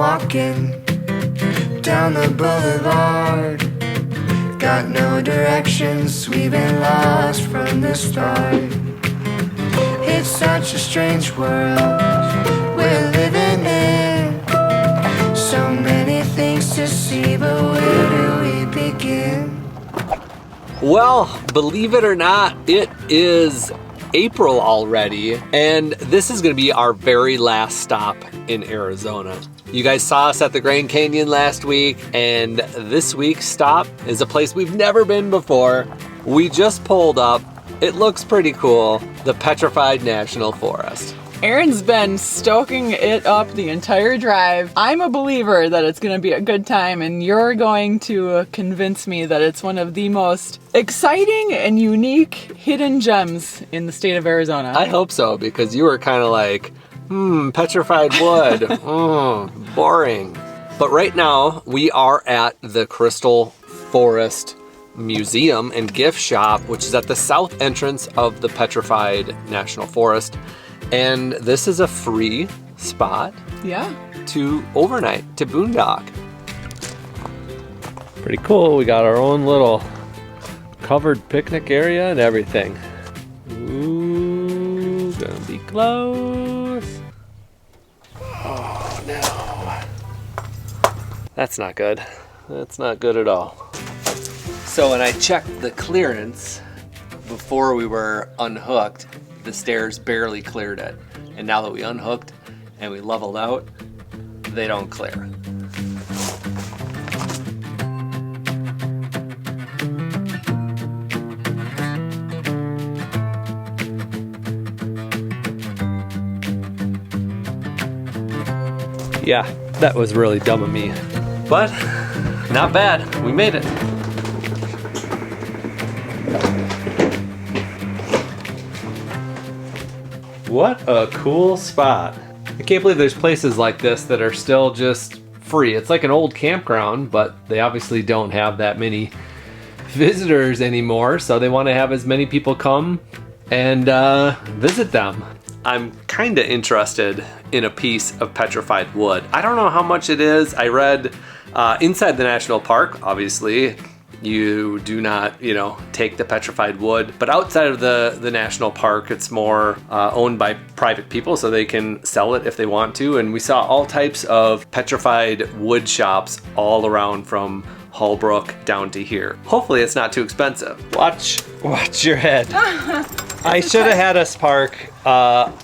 walking down the boulevard. Got no directions, we've been lost from the start. It's such a strange world we're living in. So many things to see, but where do we begin? Well, believe it or not, it is April already, and this is gonna be our very last stop in Arizona. You guys saw us at the Grand Canyon last week, and this week's stop is a place we've never been before. We just pulled up. It looks pretty cool, the Petrified National Forest. Erin's been stoking it up the entire drive. I'm a believer that it's gonna be a good time, and you're going to convince me that it's one of the most exciting and unique hidden gems in the state of Arizona. I hope so, because you were kind of like, petrified wood, boring. But right now, we are at the Crystal Forest Museum and Gift Shop, which is at the south entrance of the Petrified National Forest. And this is a free spot to overnight, to boondock. Pretty cool. We got our own little covered picnic area and everything. Ooh, gonna be close. Oh no. That's not good. That's not good at all. So when I checked the clearance before we were unhooked, the stairs barely cleared it. And now that we unhooked and we leveled out, they don't clear. Yeah, that was really dumb of me. But not bad, we made it. What a cool spot. I can't believe there's places like this that are still just free. It's like an old campground, but they obviously don't have that many visitors anymore, so they want to have as many people come and visit them. I'm kind of interested in a piece of petrified wood. I don't know how much it is. I read inside the national park, obviously, you do not, take the petrified wood. But outside of the national park, it's more owned by private people, so they can sell it if they want to. And we saw all types of petrified wood shops all around from Hallbrook down to here. Hopefully it's not too expensive. Watch your head. I should have had us park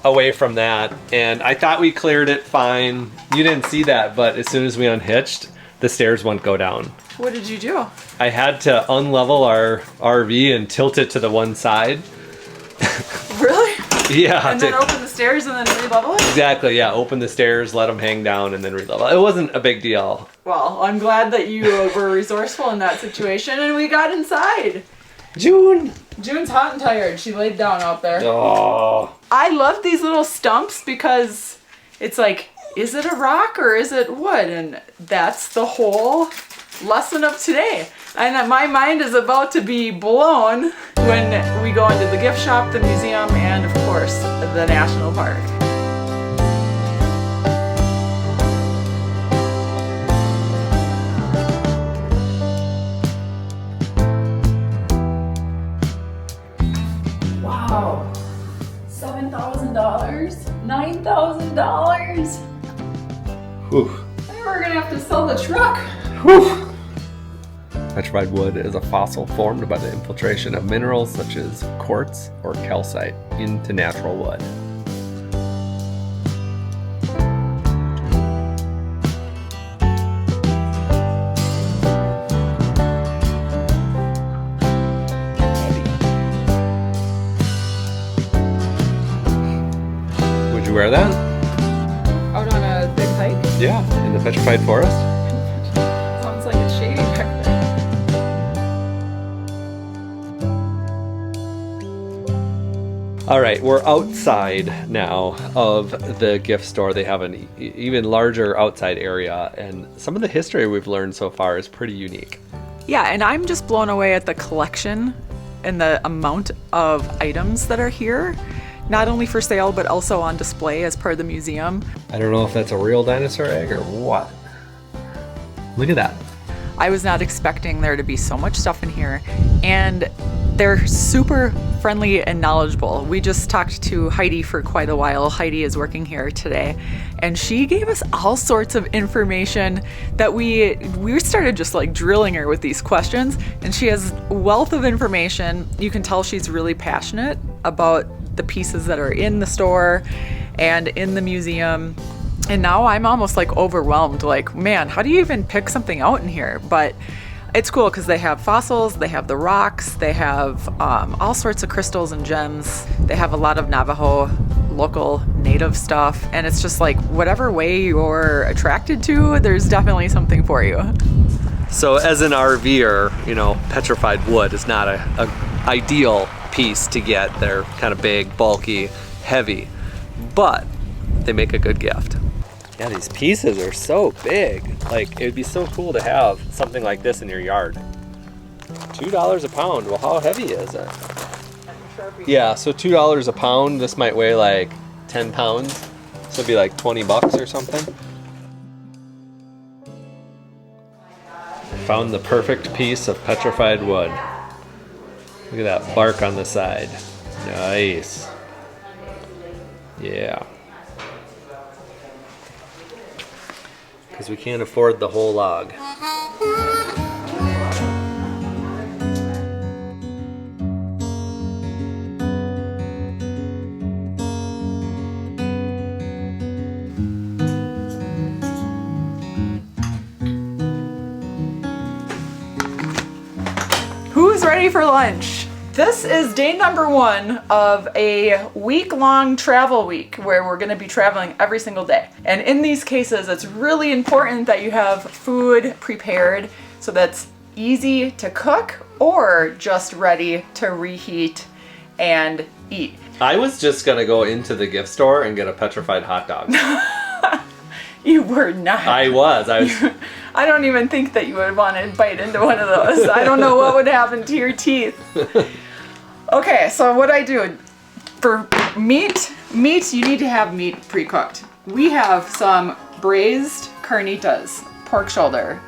away from that, and I thought we cleared it fine. You didn't see that, but as soon as we unhitched, the stairs wouldn't go down. What did you do? I had to unlevel our RV and tilt it to the one side. Really? Yeah. And then open the stairs and then re-level it? Exactly, yeah. Open the stairs, let them hang down, and then re-level. It wasn't a big deal. Well, I'm glad that you were resourceful in that situation and we got inside. June's hot and tired. She laid down out there. Oh. I love these little stumps because it's like, is it a rock or is it wood? And that's the whole lesson of today. And my mind is about to be blown when we go into the gift shop, the museum, and of course, the national park. Wow. $7,000? $9,000? Whew. We're gonna have to sell the truck. Whew. Petrified wood is a fossil formed by the infiltration of minerals such as quartz or calcite into natural wood. Would you wear that? Out on a big hike? Yeah, in the petrified forest. Sounds like it's shady back there. All right, we're outside now of the gift store. They have an even larger outside area, and some of the history we've learned so far is pretty unique. Yeah, and I'm just blown away at the collection and the amount of items that are here. not only for sale, but also on display as part of the museum. I don't know if that's a real dinosaur egg or what. Look at that. I was not expecting there to be so much stuff in here, and they're super friendly and knowledgeable. We just talked to Heidi for quite a while. Heidi is working here today, and she gave us all sorts of information that we started just like drilling her with these questions, and she has a wealth of information. You can tell she's really passionate about the pieces that are in the store and in the museum. And now I'm almost like overwhelmed, like, man, how do you even pick something out in here? But it's cool because they have fossils, they have the rocks, they have all sorts of crystals and gems. They have a lot of Navajo local native stuff. And it's just like whatever way you're attracted to, there's definitely something for you. So as an RVer, you know, petrified wood is not a ideal piece to get. They're kind of big, bulky, heavy, but they make a good gift. Yeah, these pieces are so big. Like, it would be so cool to have something like this in your yard. $2 a pound. Well, how heavy is it? Yeah, so $2 a pound. This might weigh like 10 pounds. So it'd be like 20 bucks or something. I found the perfect piece of petrified wood. Look at that bark on the side. Nice. Yeah. Because we can't afford the whole log. Who's ready for lunch? This is day number 1 of a week-long travel week where we're going to be traveling every single day. And in these cases, it's really important that you have food prepared so that's easy to cook or just ready to reheat and eat. I was just going to go into the gift store and get a petrified hot dog. You were not. I was. I don't even think that you would want to bite into one of those. I don't know what would happen to your teeth. Okay, so what I do for meat, you need to have meat pre-cooked. We have some braised carnitas, pork shoulder.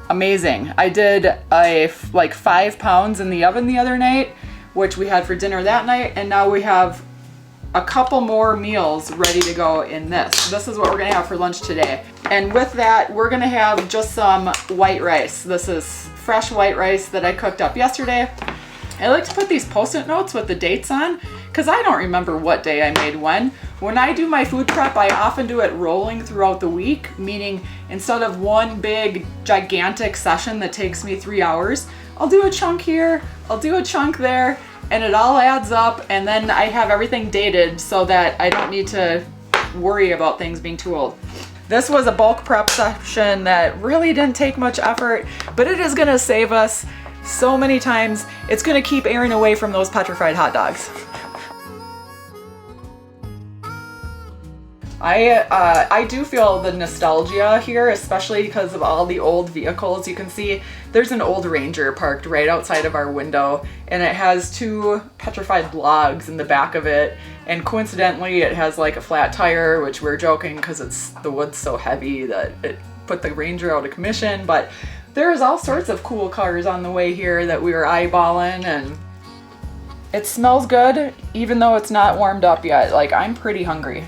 Amazing. I did like 5 pounds in the oven the other night, which we had for dinner that night, and now we have a couple more meals ready to go in this. This is what we're gonna have for lunch today. And with that, we're gonna have just some white rice. This is fresh white rice that I cooked up yesterday. I like to put these Post-it notes with the dates on because I don't remember what day I made when. When I do my food prep, I often do it rolling throughout the week, meaning instead of one big gigantic session that takes me 3 hours, I'll do a chunk here, I'll do a chunk there, and it all adds up, and then I have everything dated so that I don't need to worry about things being too old. This was a bulk prep session that really didn't take much effort, but it is gonna save us so many times. It's gonna keep Aaron away from those petrified hot dogs. I do feel the nostalgia here, especially because of all the old vehicles. You can see there's an old Ranger parked right outside of our window, and it has 2 petrified logs in the back of it. And coincidentally, it has like a flat tire, which we're joking because the wood's so heavy that it put the Ranger out of commission. But there's all sorts of cool cars on the way here that we were eyeballing, and it smells good even though it's not warmed up yet. Like, I'm pretty hungry.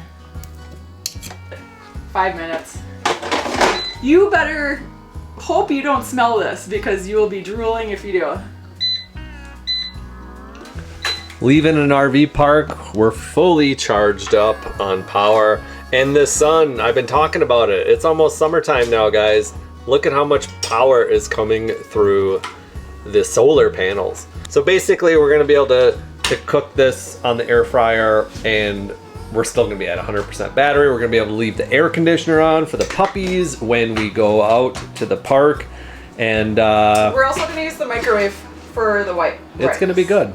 5 minutes. You better hope you don't smell this because you will be drooling if you do. Leaving an RV park, we're fully charged up on power. And the sun, I've been talking about it. It's almost summertime now, guys. Look at how much power is coming through the solar panels. So basically, we're gonna be able to cook this on the air fryer, and we're still gonna be at 100% battery. We're gonna be able to leave the air conditioner on for the puppies when we go out to the park. And we're also gonna use the microwave for the white rice. It's gonna be good.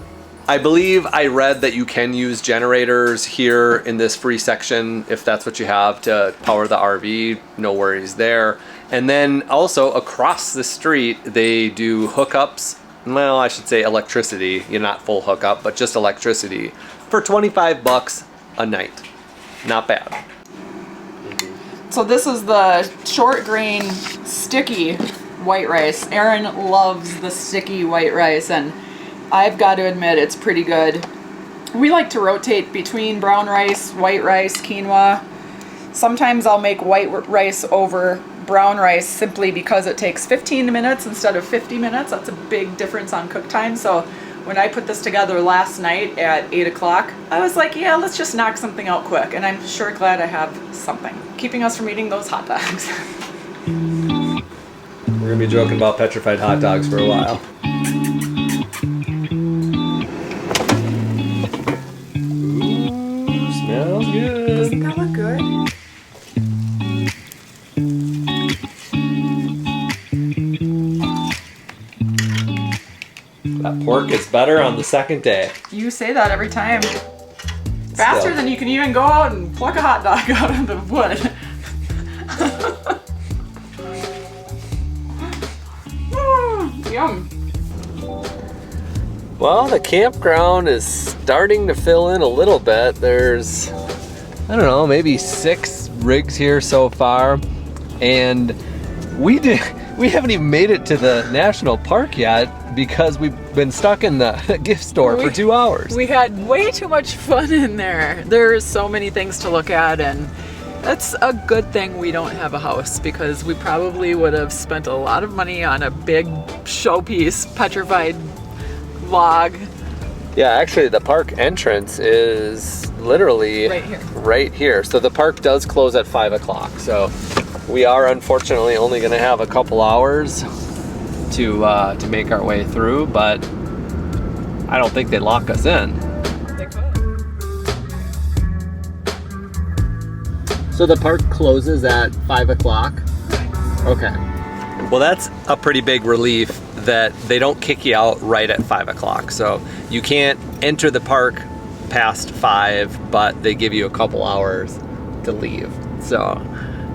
I believe I read that you can use generators here in this free section if that's what you have to power the RV. No worries there. And then also across the street, they do hookups. Well, I should say electricity. You're not full hookup, but just electricity for 25 bucks a night. Not bad. So this is the short grain sticky white rice. Aaron loves the sticky white rice, and I've got to admit it's pretty good. We like to rotate between brown rice, white rice, quinoa. Sometimes I'll make white rice over brown rice simply because it takes 15 minutes instead of 50 minutes. That's a big difference on cook time. So when I put this together last night at 8 o'clock, I was like, yeah, let's just knock something out quick. And I'm sure glad I have something keeping us from eating those hot dogs. We're gonna be joking about petrified hot dogs for a while. Ooh, smells good. Doesn't that look good? That pork is better on the second day. You say that every time. Faster than you can even go out and pluck a hot dog out of the wood. Yum. Well, the campground is starting to fill in a little bit. There's, I don't know, maybe 6 rigs here so far. And we haven't even made it to the national park yet because we've been stuck in the gift store for 2 hours. We had way too much fun in there. There's so many things to look at, and that's a good thing we don't have a house, because we probably would have spent a lot of money on a big showpiece petrified log. Yeah, actually the park entrance is literally right here. So the park does close at 5 o'clock. So we are unfortunately only gonna have a couple hours to make our way through, but I don't think they'd lock us in. They could. So the park closes at 5 o'clock? Okay. Well, that's a pretty big relief that they don't kick you out right at 5 o'clock. So you can't enter the park past 5, but they give you a couple hours to leave. So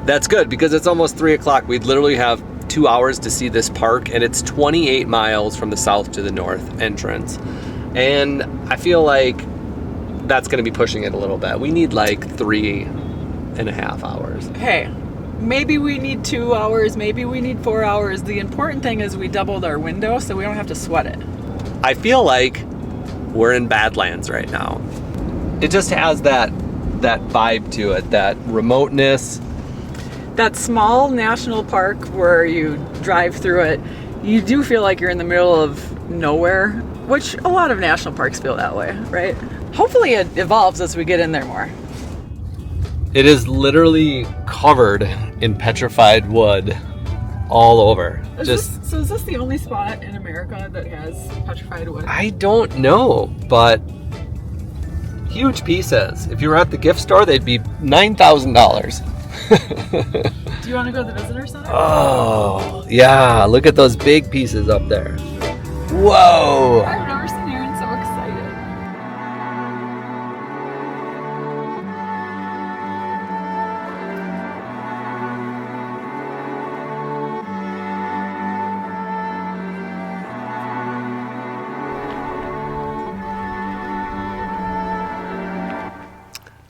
that's good because it's almost 3 o'clock. We'd literally have 2 hours to see this park, and it's 28 miles from the south to the north entrance. And I feel like that's gonna be pushing it a little bit. We need like 3.5 hours. Hey, maybe we need 2 hours, maybe we need 4 hours. The important thing is we doubled our window so we don't have to sweat it. I feel like we're in Badlands right now. It just has that vibe to it, that remoteness. That small national park where you drive through it, you do feel like you're in the middle of nowhere, which a lot of national parks feel that way, right? Hopefully it evolves as we get in there more. It is literally covered in petrified wood all over. So is this the only spot in America that has petrified wood? I don't know, but huge pieces. If you were at the gift store, they'd be $9,000. Do you want to go to the visitor center? Oh, yeah. Look at those big pieces up there. Whoa. I've never seen Aaron so excited.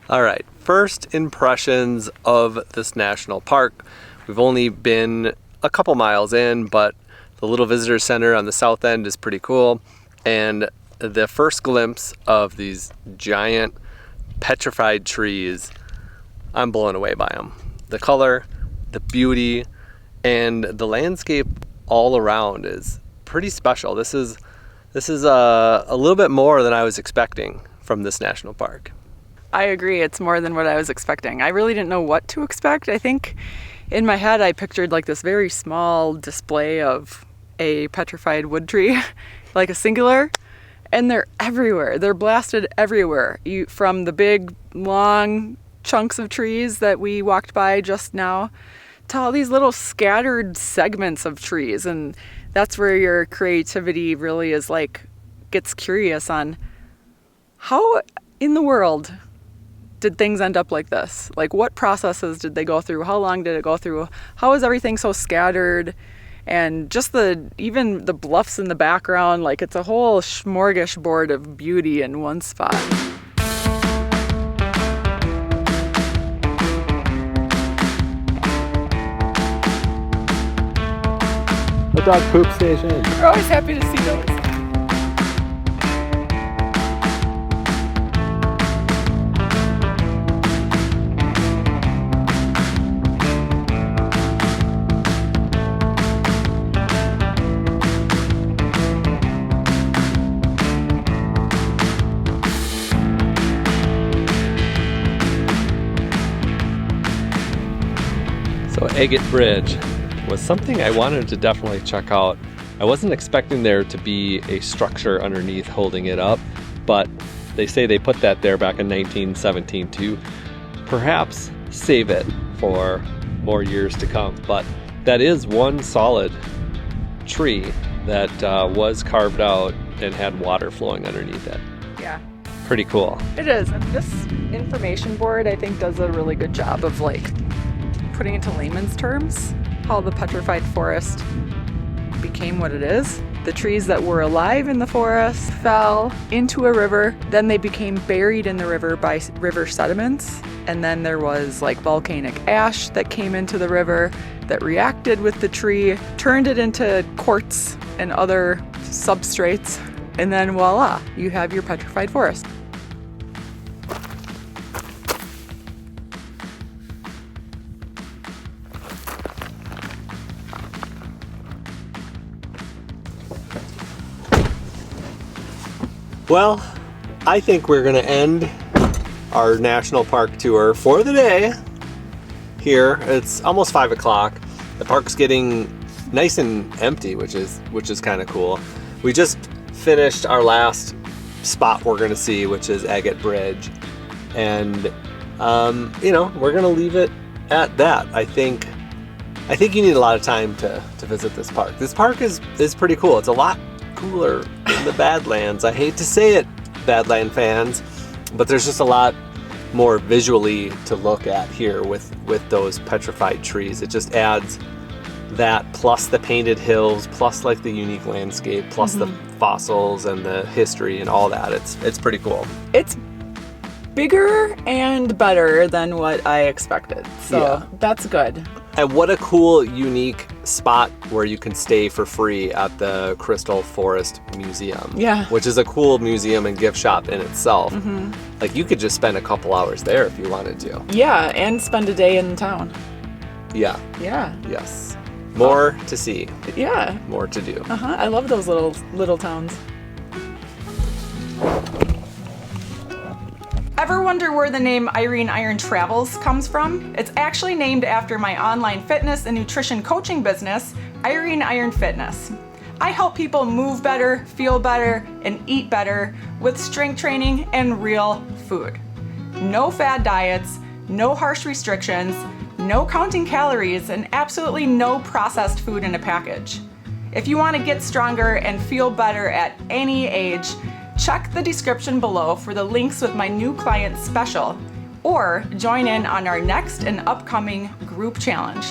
All right, first impressions of this national park. We've only been a couple miles in, but the little visitor center on the south end is pretty cool. And the first glimpse of these giant petrified trees, I'm blown away by them. The color, the beauty, and the landscape all around is pretty special. This is a little bit more than I was expecting from this national park. I agree. It's more than what I was expecting. I really didn't know what to expect. I think in my head I pictured like this very small display of a petrified wood tree, like a singular, and they're everywhere. They're blasted everywhere. From the big, long chunks of trees that we walked by just now to all these little scattered segments of trees. And that's where your creativity really is gets curious on how in the world did things end up like this? Like, what processes did they go through? How long did it go through? How is everything so scattered? And just even the bluffs in the background, like it's a whole smorgasbord of beauty in one spot. A dog poop station. We're always happy to see those. So Agate Bridge was something I wanted to definitely check out. I wasn't expecting there to be a structure underneath holding it up, but they say they put that there back in 1917 to perhaps save it for more years to come. But that is one solid tree that was carved out and had water flowing underneath it. Yeah, Pretty cool. it is. And this information board, I think, does a really good job of like putting into layman's terms how the petrified forest became what it is. The trees that were alive in the forest fell into a river, then they became buried in the river by river sediments, and then there was like volcanic ash that came into the river that reacted with the tree, turned it into quartz and other substrates, and then voila, you have your petrified forest. Well, I think we're gonna end our national park tour for the day here. It's almost 5 o'clock. The park's getting nice and empty, which is kind of cool. We just finished our last spot we're gonna see, which is Agate Bridge, and you know, we're gonna leave it at that. I think you need a lot of time to visit this park. This park is pretty cool. It's a lot cooler than the Badlands. I hate to say it, Badland fans, but there's just a lot more visually to look at here with those petrified trees. It just adds that, plus the painted hills, plus like the unique landscape, plus the fossils and the history and all that. It's pretty cool. It's bigger and better than what I expected, so Yeah. that's good. And what a cool, unique spot where you can stay for free at the Crystal Forest Museum. Yeah. Which is a cool museum and gift shop in itself. Like, you could just spend a couple hours there if you wanted to. Yeah, and spend a day in town. Yeah. Yeah, Yes. More to see. yeah. More to do. I love those little towns. Ever wonder where the name Irene Iron Travels comes from? It's actually named after my online fitness and nutrition coaching business, Irene Iron Fitness. I help people move better, feel better, and eat better with strength training and real food. No fad diets, no harsh restrictions, no counting calories, and absolutely no processed food in a package. If you want to get stronger and feel better at any age, check the description below for the links with my new client special, or join in on our next and upcoming group challenge.